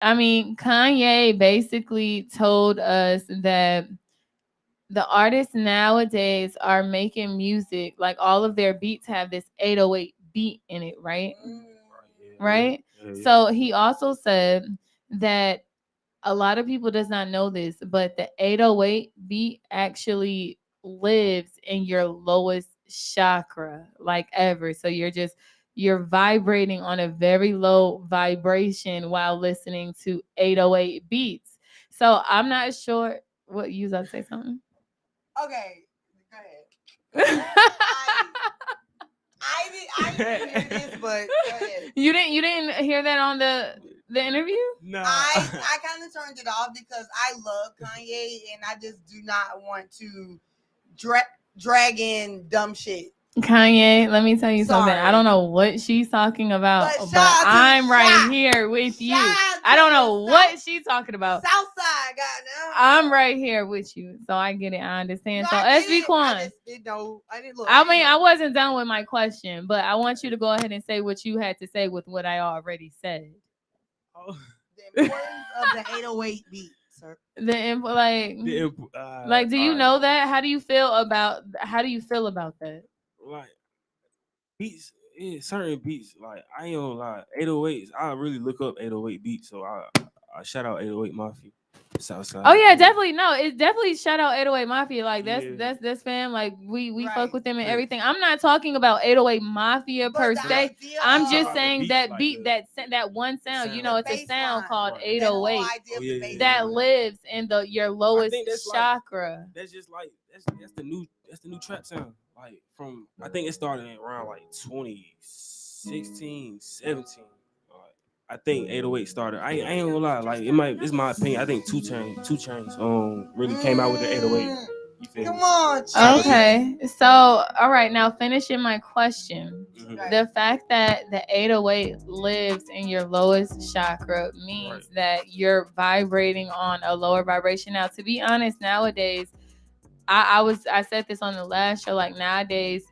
I mean, Kanye basically told us that the artists nowadays are making music like all of their beats have this 808 beat in it, right? Right? So he also said that a lot of people does not know this, but the 808 beat actually lives in your lowest chakra like ever. So you're vibrating on a very low vibration while listening to 808 beats. So I'm not sure what you about to say something. Okay, go ahead. I didn't hear this, but go ahead. You didn't hear that on the interview? No. I kind of turned it off because I love Kanye and I just do not want to drag in dumb shit. Kanye, let me tell you something. I don't know what she's talking about, but I'm right here with you. I don't know what she's talking about. Southside, goddamn. I'm right here with you, so I get it. I understand. So SB Quan. I didn't look. I mean, I wasn't done with my question, but I want you to go ahead and say what you had to say with what I already said. Oh. The importance of the 808 beat, sir. Like, do you know that? How do you feel about that? Like beats, certain beats. Like I ain't gonna lie, 808s. I really look up 808 beats. So I shout out 808 Mafia, Southside. Oh yeah, definitely. No, it's definitely shout out 808 Mafia. Like that's fam. Like we fuck with them and everything. I'm not talking about 808 Mafia per se. I'm just saying that beat, that one sound. You know, it's a sound called 808 that lives in your lowest chakra. That's just like that's the new trap sound. Like I think it started around like 2016, 17. I think 808 started. I ain't gonna lie. Like it's my opinion. I think 2 Chainz really came out with the 808. You feel Come me? on. Okay. So all right, now finishing my question. Mm-hmm. The fact that the 808 lives in your lowest chakra means that you're vibrating on a lower vibration. Now, to be honest, nowadays, I said this on the last show. Like nowadays,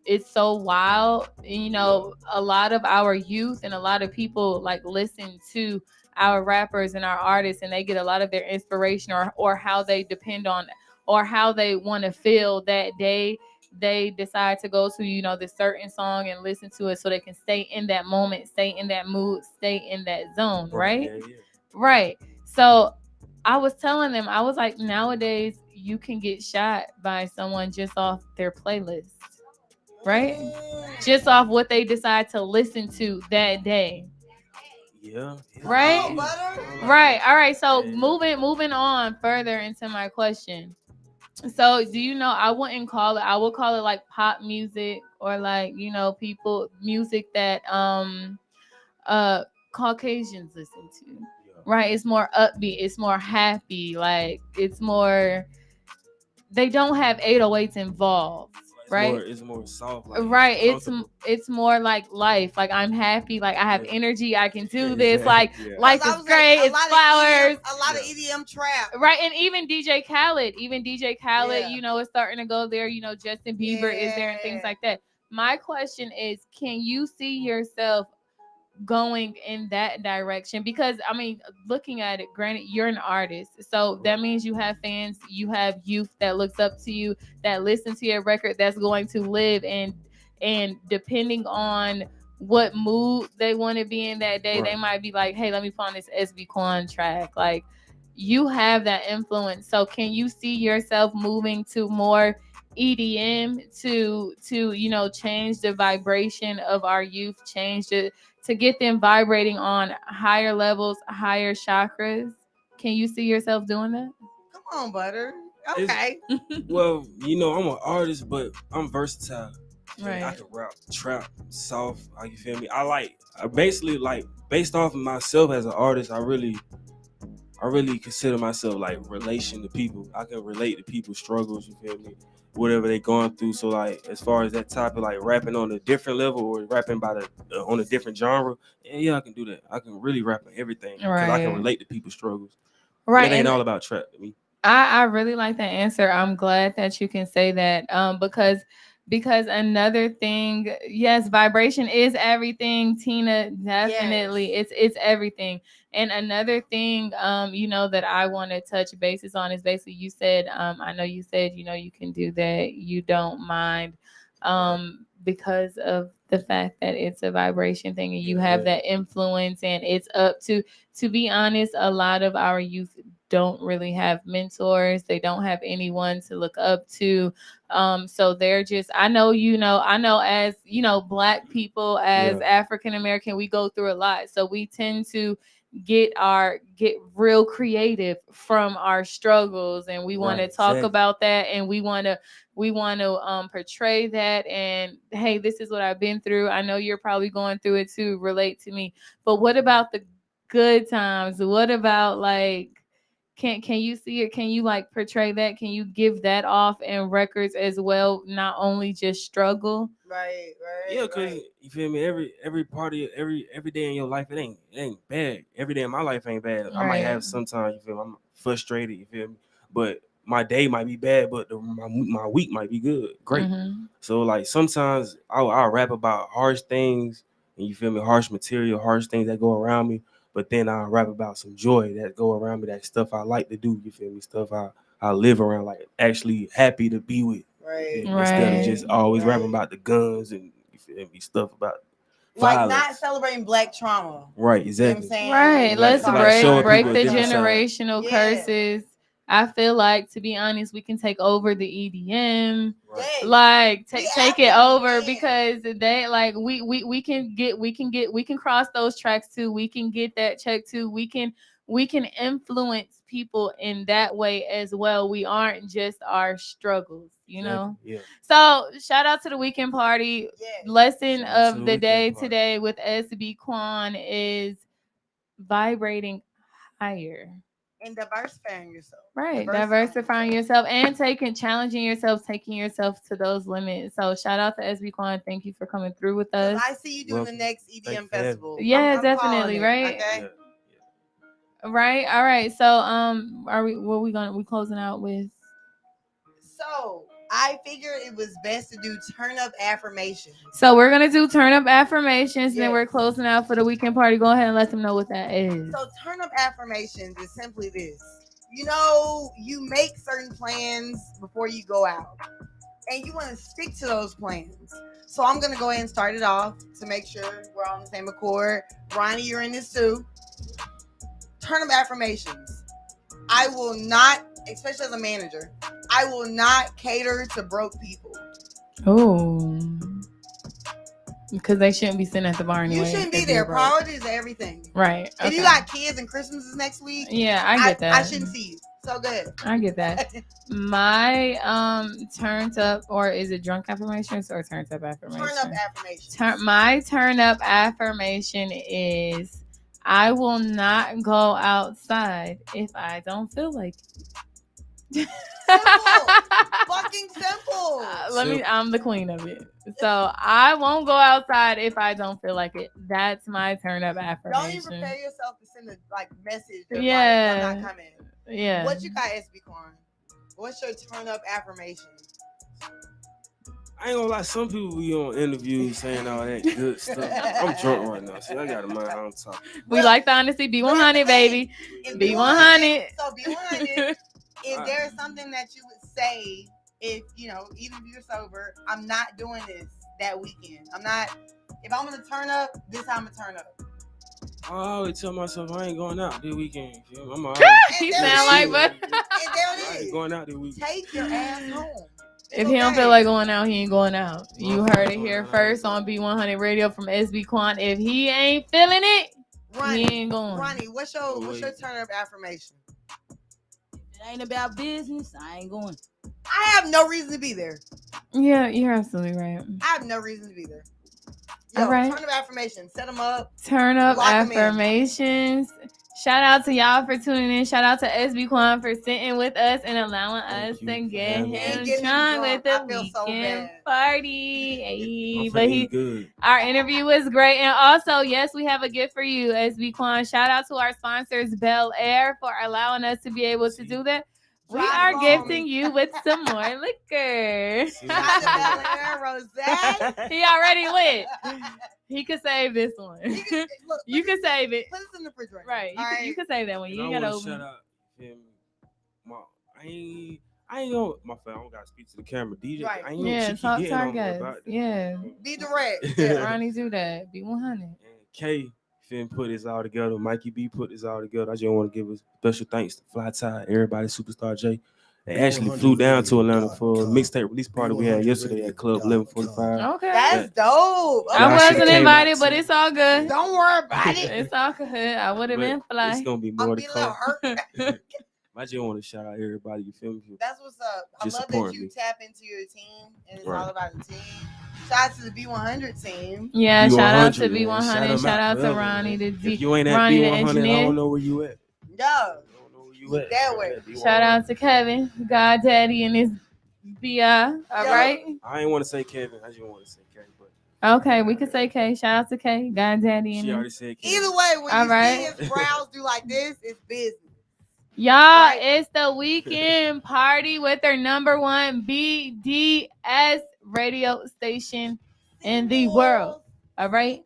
it's so wild. You know, a lot of our youth and a lot of people like listen to our rappers and our artists, and they get a lot of their inspiration or how they depend on or how they want to feel that day. They decide to go to, you know, this certain song and listen to it so they can stay in that moment, stay in that mood, stay in that zone, right? Yeah. Right. So I was telling them, I was like, nowadays you can get shot by someone just off their playlist, right? Just off what they decide to listen to that day. Yeah. Right? Right. All right. So moving on further into my question. So do you know, I would call it like pop music or like, you know, music that Caucasians listen to. Right? It's more upbeat, it's more happy, like it's more, they don't have 808s involved. Right, it's more soft. Like, right, it's more like life. Like I'm happy. Like I have energy. I can do this. Like life is great. It's flowers. A lot of EDM trap. Right, and even DJ Khaled. You know, is starting to go there. You know, Justin Bieber is there and things like that. My question is, can you see yourself going in that direction? Because I mean, looking at it, granted, you're an artist, so that means you have fans, you have youth that looks up to you, that listen to your record, that's going to live, and depending on what mood they want to be in that day, they might be like, hey, let me put on this SB Quan track. Like, you have that influence. So can you see yourself moving to more EDM to you know, change the vibration of our youth, change it to get them vibrating on higher levels, higher chakras? Can you see yourself doing that? Come on, butter. Okay. Well, you know, I'm an artist, but I'm versatile. Right. I can rap, trap, soft. You feel me? I basically like based off of myself as an artist. I really consider myself like relation to people. I can relate to people's struggles. You feel me? Whatever they going through. So like, as far as that type of like rapping on a different level or rapping on a different genre, yeah, I can do that. I can really rap on everything because I can relate to people's struggles. Right, it ain't all about trap to me. I really like that answer. I'm glad that you can say that because Because another thing, yes, vibration is everything, Tina. Definitely, it's everything. And another thing, that I want to touch bases on is basically you said, I know you said, you can do that, you don't mind, because of the fact that it's a vibration thing and you have that influence, and it's up to be honest, a lot of our youth don't really have mentors. They don't have anyone to look up to. So they're just, I know as, Black people, as African American, we go through a lot. So we tend to get real creative from our struggles, and we want to talk about that, and we want to portray that, and hey, this is what I've been through. I know you're probably going through it too. Relate to me. But what about the good times? What about, like, can you see it? Can you, like, portray that? Can you give that off in records as well? Not only just struggle. Right. Yeah, cause you feel me. Every party, every day in your life, it ain't bad. Every day in my life ain't bad. I might have sometimes, you feel me, I'm frustrated. You feel me, but my day might be bad, but my week might be good, great. Mm-hmm. So like sometimes I'll rap about harsh things, and you feel me, harsh material, harsh things that go around me. But then I'll rap about some joy that go around me, that stuff I like to do. You feel me, stuff I live around, like actually happy to be with. Right. Instead of just always rapping about the guns and stuff about violence. Like not celebrating Black trauma. Right, exactly. You know what I'm saying? Right. Let's break the generational curses. I feel like, to be honest, we can take over the EDM. Right. Like take it over, because they, like, we can cross those tracks too. We can get that check too. We can influence people in that way as well. We aren't just our struggles, Yeah. So shout out to the weekend party. Lesson of the day today with SB Quan is vibrating higher. And diversifying yourself. Right. Diversifying yourself and challenging yourself, taking yourself to those limits. So shout out to SB Quan. Thank you for coming through with us. I see you doing the next EDM festival. Yeah, I'm definitely. Right. Okay. Right. All right. So we closing out with? So I figured it was best to do turn up affirmations. So we're gonna do turn up affirmations, and then we're closing out for the weekend party. Go ahead and let them know what that is. So turn up affirmations is simply this. You make certain plans before you go out, and you want to stick to those plans. So I'm gonna go ahead and start it off to make sure we're on the same accord. Ronnie, you're in this too. Turn up affirmations. I will not, especially as a manager, I will not cater to broke people. Oh. Because they shouldn't be sitting at the bar anyway. You shouldn't be there. Priorities are everything. Right. Okay. If you got kids and Christmas is next week, I get that. I shouldn't see you. So good. I get that. My turns up, or is it drunk affirmations or turns up affirmation? Turn up affirmation. My turn up affirmation is, I will not go outside if I don't feel like it. Simple. Fucking simple. I'm the queen of it. So I won't go outside if I don't feel like it. That's my turn up affirmation. Don't even prepare yourself to send a message. I'm not coming. Yeah. What you got, SB Quan? What's your turn up affirmation? I ain't gonna lie, some people be on interviews saying all that good stuff. I'm drunk right now, so I gotta mind how I'm talking. We like the honesty. Be100, baby. Be100. So Be100. If there's something that you would say, if even if you're sober, I'm not doing this that weekend. If I'm gonna turn up, this time I'm gonna turn up. I always tell myself I ain't going out this weekend. I'm all He sound like, but I ain't going out this weekend. Take your ass home. If he don't feel like going out, he ain't going out. You heard it here first on Be100 Radio from SB Quan. If he ain't feeling it, he ain't going. Ronnie, what's your turn up affirmation? If it ain't about business, I ain't going. I have no reason to be there. Yeah, you're absolutely right. I have no reason to be there. All right. Turn up affirmations. Set them up. Turn up affirmations. Shout out to y'all for tuning in. Shout out to SB Quan for sitting with us and allowing us to get him drunk with the weekend party. Hey, but our interview was great. And also, yes, we have a gift for you, SB Quan. Shout out to our sponsors, Bel Air, for allowing us to be able to do that. We are gifting you with some more liquor. He already lit. He could save this one. You can save it. Put this in the refrigerator. Right. You can save that one. You ain't gotta open. Shout out. I ain't gonna. My friend, I don't gotta speak to the camera. DJ, Right. I ain't gonna Talk to our on guys. about that. Yeah. Be direct. Yeah. Ronnie do that. Be100. And K put this all together. Mikey B put this all together. I just want to give a special thanks to Fly Tie, everybody, Superstar J. They actually flew down to Atlanta for a mixtape release party we had yesterday at Club 1145. Okay. That's dope. I wasn't invited, but it's all good. Don't worry about it. It's all good. I would have been fly. It's gonna be more to come. Hurt. I just want to shout out everybody. You feel me? That's what's up. I Just love that support you me. tap into your team, and it's Right. all about the team. Shout out to the Be100 team. Yeah, shout out to B100, man. Be100. Shout out to forever, Ronnie, man. the If you ain't at Ronnie, the B100, I engineer. don't know where you at. No. I don't know where you at. That way. Shout out to Kevin, God Daddy, and his BI. All Yeah. right. I ain't want to say Kevin. I just want to say K. But Okay, we could say K. Shout out to K, God Daddy, and she his. already said Kevin. Either way, when All you right. see his brows do like this, it's business. Y'all, Right. it's the weekend party with their number one BDS radio station in the world. All right.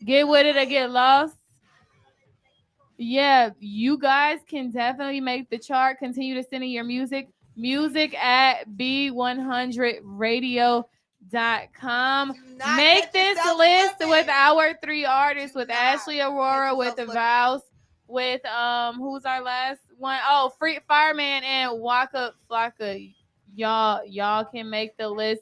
Get with it or get lost. Yeah, you guys can definitely make the chart. Continue to send in your music at Be100radio.com. Do not Make let this yourself list slip with in. our 3 artists, Do with not Ashley Aurora, let with yourself the slip in. Vows, with who's our last one? Oh, Free Fireman and Waka Flocka. Y'all can make the list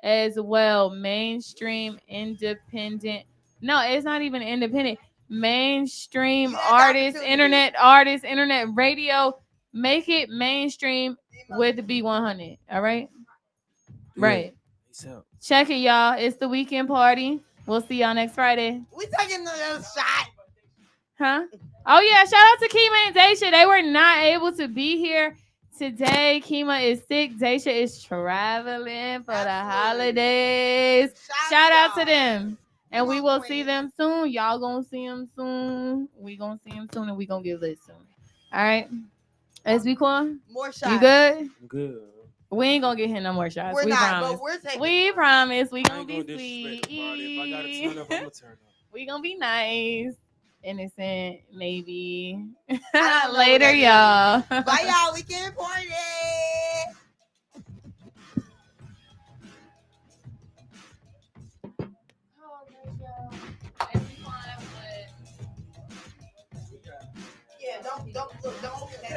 as well. Mainstream, independent. No, it's not even independent. Mainstream You had the artists, internet radio. Make it mainstream with the B100. All right? Yeah. Right. Peace out. Check it, y'all. It's the weekend party. We'll see y'all next Friday. We taking another shot. Huh? Oh, yeah. Shout out to Kima and Daisha. They were not able to be here today. Kima is sick. Daisha is traveling for the Absolutely. holidays. Shout out to y'all. them. And we Come will on, see Queen. them soon. Y'all gonna see them soon. We gonna see them soon, and we gonna get lit soon. All right. SB Quan, More shots. you good? I'm good. We ain't gonna get him no more shots. We're we not, promise. but we're taking. We promise. We I gonna ain't be gonna disrespect the party. If I gotta sweet. turn up, I'm gonna turn up. We gonna be nice, innocent, maybe. I don't know Later, what y'all. Bye, y'all. Weekend party. Yeah, don't look, don't open that.